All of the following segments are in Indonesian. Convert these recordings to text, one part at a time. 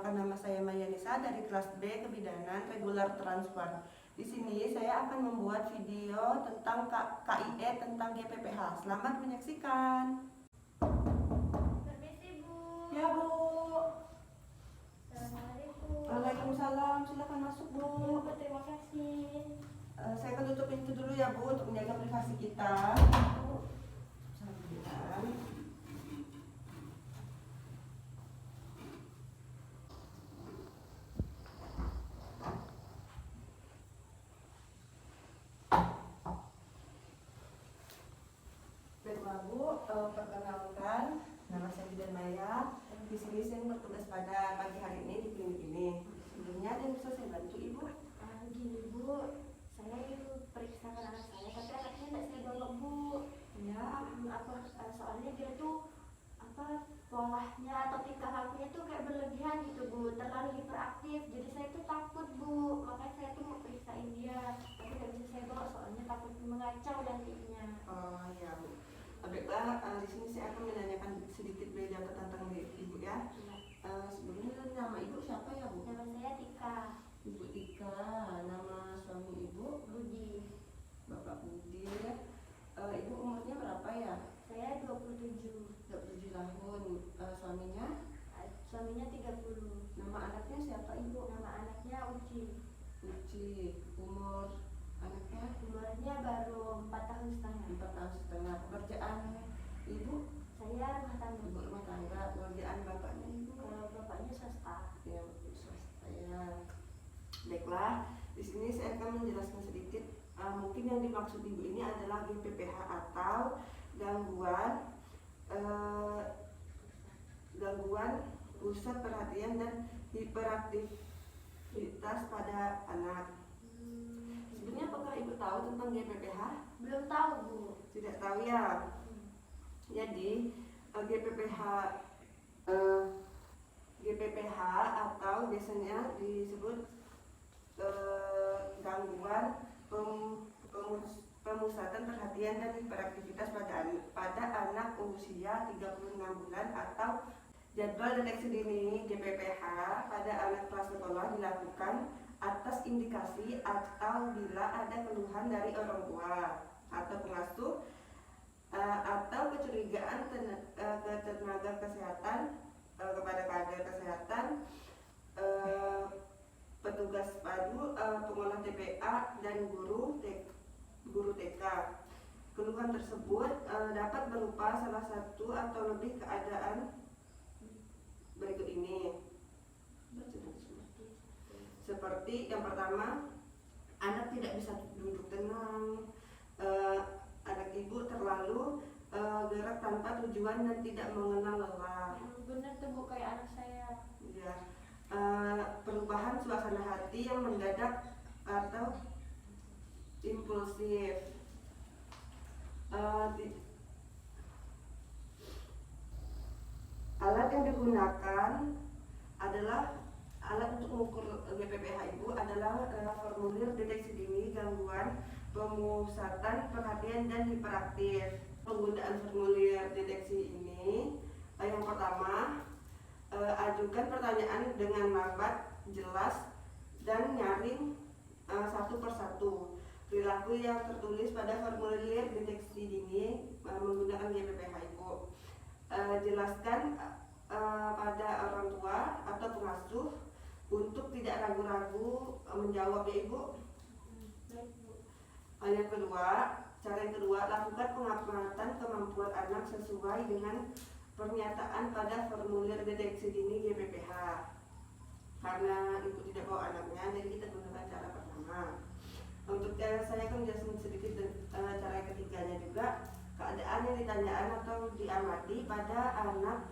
Perkenalkan, nama saya Maya Nisa dari kelas B Kebidanan Regular Transfer. Di sini saya akan membuat video tentang KIE tentang GPPH. Selamat menyaksikan. Permisi, Bu. Ya, Bu. Assalamualaikum. Waalaikumsalam. Silakan masuk, Bu. Ya, Bu, terima kasih. Saya akan tutup pintu dulu ya, Bu, untuk menjaga privasi kita. Bu. Baiklah, Bu, perkenalkan, nama saya Bidan Maya. Di sini saya bertugas pada pagi hari ini di klinik ini. Sebelumnya ada yang bisa saya bantu, Ibu? Gini, Bu, saya ingin periksakan anak saya, tapi anaknya tidak saya bawa, Bu. Ya. Soalnya dia tuh polanya atau tingkah lakunya tuh kayak berlebihan gitu, Bu, terlalu hiperaktif. Jadi saya tuh takut, Bu, makanya saya tuh mau periksain dia, tapi tidak bisa saya bawa soalnya takut mengacau nantinya. Oh ya, Bu. Baiklah, di sini saya akan menanyakan sedikit beda tentang Ibu ya. Sebelumnya nama Ibu siapa ya, Bu? Nama saya Tika. Ibu Tika. Nama suami Ibu? Budi. Bapak Budi. Ibu umurnya berapa ya? Saya 27. 27 tahun. Suaminya? Suaminya 30. Nama anaknya siapa, Ibu? Nama anaknya Uci. Uci. Umur anaknya? Umurnya baru 4 tahun setengah. 4 tahun setengah. Pekerjaan Ibu? Saya rumah tangga. Ibu rumah tangga. Pekerjaan bapaknya, Ibu? Kalau bapaknya swasta. Ya, swasta ya. Baiklah, di sini saya akan menjelaskan sedikit. Mungkin yang dimaksud Ibu ini adalah GPPH atau gangguan pusat perhatian dan hiperaktivitas pada anak. Sebenarnya apakah Ibu tahu tentang GPPH? Belum tahu, Bu. Tidak tahu ya. Jadi GPPH atau biasanya disebut gangguan pemusatan perhatian dan hiperaktivitas pada anak usia 36 bulan atau jadwal deteksi dini GPPH pada anak kelas sekolah dilakukan atas indikasi atau bila ada keluhan dari orang tua atau pengasuh atau kecurigaan ke tenaga kesehatan, kepada kader kesehatan, petugas padu, pengolah TPA dan guru TK. Keluhan tersebut dapat berupa salah satu atau lebih keadaan berikut ini. Seperti yang pertama, anak tidak bisa duduk tenang, anak ibu terlalu gerak tanpa tujuan dan tidak mengenal lelah. Benar tuh, Bu, kayak anak saya. Ya. Perubahan suasana hati yang mendadak atau impulsif. Alat yang digunakan adalah alat untuk mengukur GPPH Ibu adalah formulir deteksi dini gangguan pemusatan perhatian dan hiperaktif. Penggunaan formulir deteksi ini yang pertama, ajukan pertanyaan dengan lambat, jelas, dan nyaring satu persatu. Perilaku yang tertulis pada formulir deteksi dini menggunakan GPPH Ibu. Jelaskan pada orang tua atau pengasuh untuk tidak ragu-ragu menjawab ya, Ibu. Yang kedua, cara yang kedua, lakukan pengamatan kemampuan anak sesuai dengan pernyataan pada formulir deteksi dini GPPH. Karena Ibu tidak bawa anaknya, jadi kita gunakan cara pertama. Untuk saya akan menjelaskan sedikit cara ketiganya juga. Keadaan yang ditanyakan atau diamati pada anak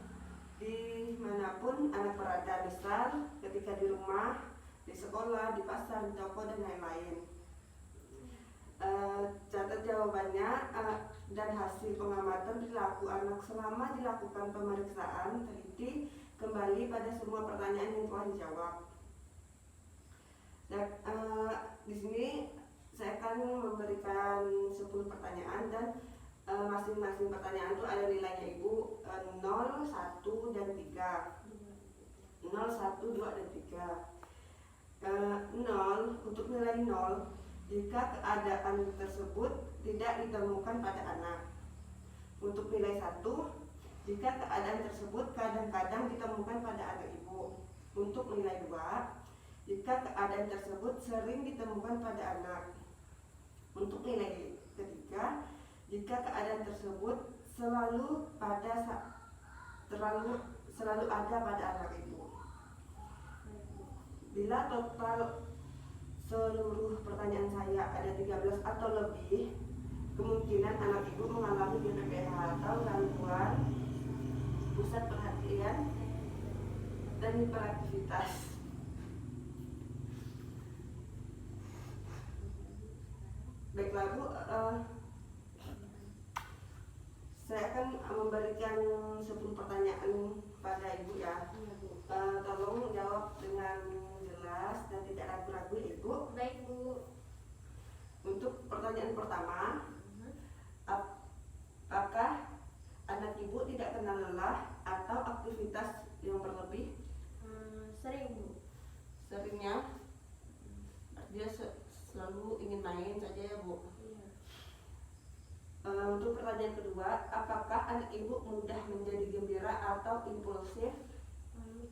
dimanapun anak berada, misal ketika di rumah, di sekolah, di pasar, di toko, dan lain-lain. Catat jawabannya dan hasil pengamatan perilaku anak selama dilakukan pemeriksaan teliti kembali pada semua pertanyaan yang telah dijawab. Dan di sini saya akan memberikan 10 pertanyaan dan masing-masing pertanyaan itu ada nilainya Ibu 0, 1, dan 3. 0, 1, 2, dan 3. 0, untuk nilai 0 jika keadaan tersebut tidak ditemukan pada anak. Untuk nilai 1 jika keadaan tersebut kadang-kadang ditemukan pada anak ibu. Untuk nilai 2 jika keadaan tersebut sering ditemukan pada anak. Untuk nilai ketiga jika keadaan tersebut selalu ada pada anak ibu. Bila total seluruh pertanyaan saya ada 13 atau lebih, kemungkinan anak ibu mengalami GPPH atau gangguan pusat perhatian dan hiperaktivitas. Baiklah Bu, saya akan memberikan 10 pertanyaan pada Ibu ya. Tolong jawab dengan jelas dan tidak ragu-ragu ya Ibu. Baik Bu. Untuk pertanyaan pertama, apakah anak Ibu tidak kenal lelah atau aktivitas yang berlebih? Sering Bu. Seringnya dia selalu ingin main saja ya Bu. Iya. Untuk pertanyaan kedua, apakah anak Ibu mudah menjadi gembira atau impulsif?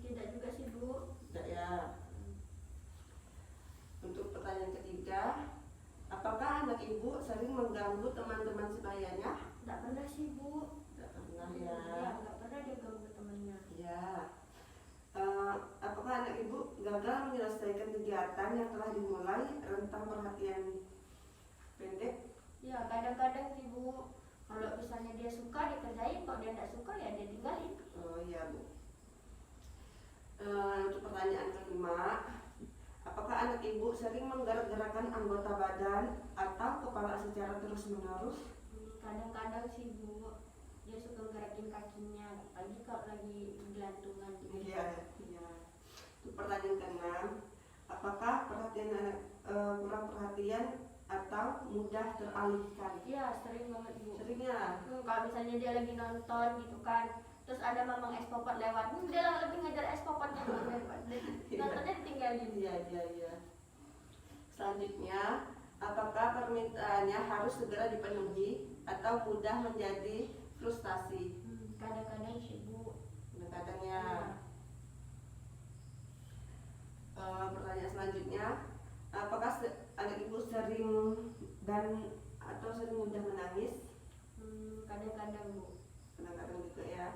Tidak juga sih Bu. Tidak ya. Untuk pertanyaan ketiga, apakah anak Ibu sering mengganggu teman-teman sebayanya? Tidak pernah sih Bu. Tidak pernah ya. Ya, nggak pernah dia ganggu temannya. Ya. Apakah anak Ibu gagal menyelesaikan kegiatan yang telah dimulai rentang perhatian pendek? Ya, kadang-kadang sih Bu. Kalau misalnya dia suka dikerjain, kalau dia tidak suka ya dia tinggalin. Oh iya Bu. Untuk pertanyaan kelima, apakah anak Ibu sering menggerak-gerakan anggota badan atau kepala secara terus-menerus? Kadang-kadang sih Bu, dia suka gerakin kakinya, apalagi kalau lagi gelantungan gitu. Iya. Untuk pertanyaan keenam, apakah perhatian anak kurang perhatian atau mudah teralihkan? Iya, sering banget Bu. Seringnya. Kalau misalnya dia lagi nonton gitu kan, terus ada mamang es popot lewat, dia lah lebih ngejar es popotnya Bu, daripada nontonnya ditinggalin. Iya. Selanjutnya, apakah permintaannya harus segera dipenuhi atau mudah menjadi frustasi? Kadang-kadang sih Bu. Kadang-kadang ya. Pertanyaan selanjutnya, apakah anak Ibu sering atau sering mudah menangis? Kadang-kadang Bu. Kadang-kadang juga ya.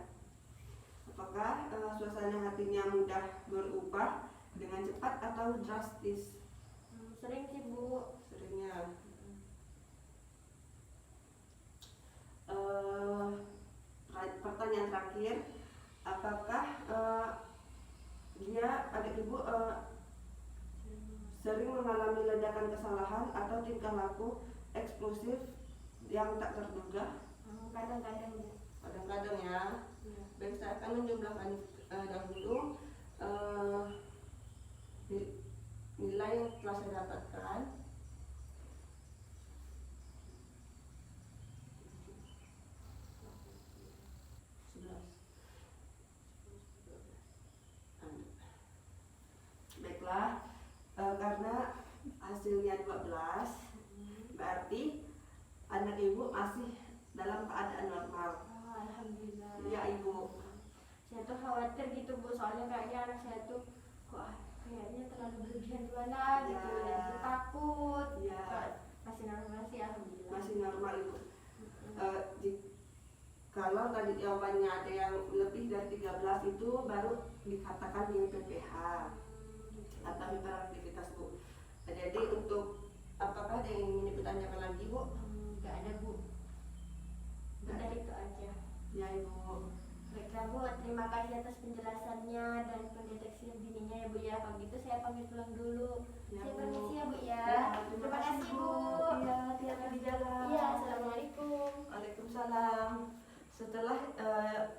Apakah suasana hatinya mudah berubah dengan cepat atau drastis? Sering sih Bu. Seringnya. Pertanyaan terakhir, apakah anak Ibu sering mengalami ledakan kesalahan atau tingkah laku eksplosif yang tak terduga? Kadang-kadang Bu. Kadang-kadang ya. Iya. Baik, saya akan menjumlahkan dahulu nilai yang telah saya dapatkan. Baiklah, karena hasilnya 12, berarti anak Ibu masih dalam keadaan normal. Alhamdulillah. Ya Ibu. Saya tuh khawatir gitu Bu, soalnya kayaknya anak saya tuh kayaknya terlalu berlebihan gimana gitu, Ya. dan itu takut. Ya. Masih normal sih Alhamdulillah. Masih normal Ibu. Kalau tadi jawabannya ada yang lebih dari 13 itu baru dikatakan GPPH atau hiperaktivitas Bu. Jadi untuk apakah ada yang ingin ditanyakan lagi Bu? Nggak ada Bu. Udah itu aja. Ya Ibu. Baiklah Bu, terima kasih atas penjelasannya dan pendeteksian dininya ya Bu ya. Kalau gitu saya pamit pulang dulu. Ya, Saya Bu. permisi ya Bu ya. Ya, Terima kasih Bu. Iya, hati-hati di jalan. Iya, assalamualaikum. Waalaikumsalam. Setelah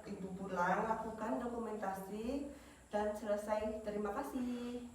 Ibu pulang, lakukan dokumentasi dan selesai. Terima kasih.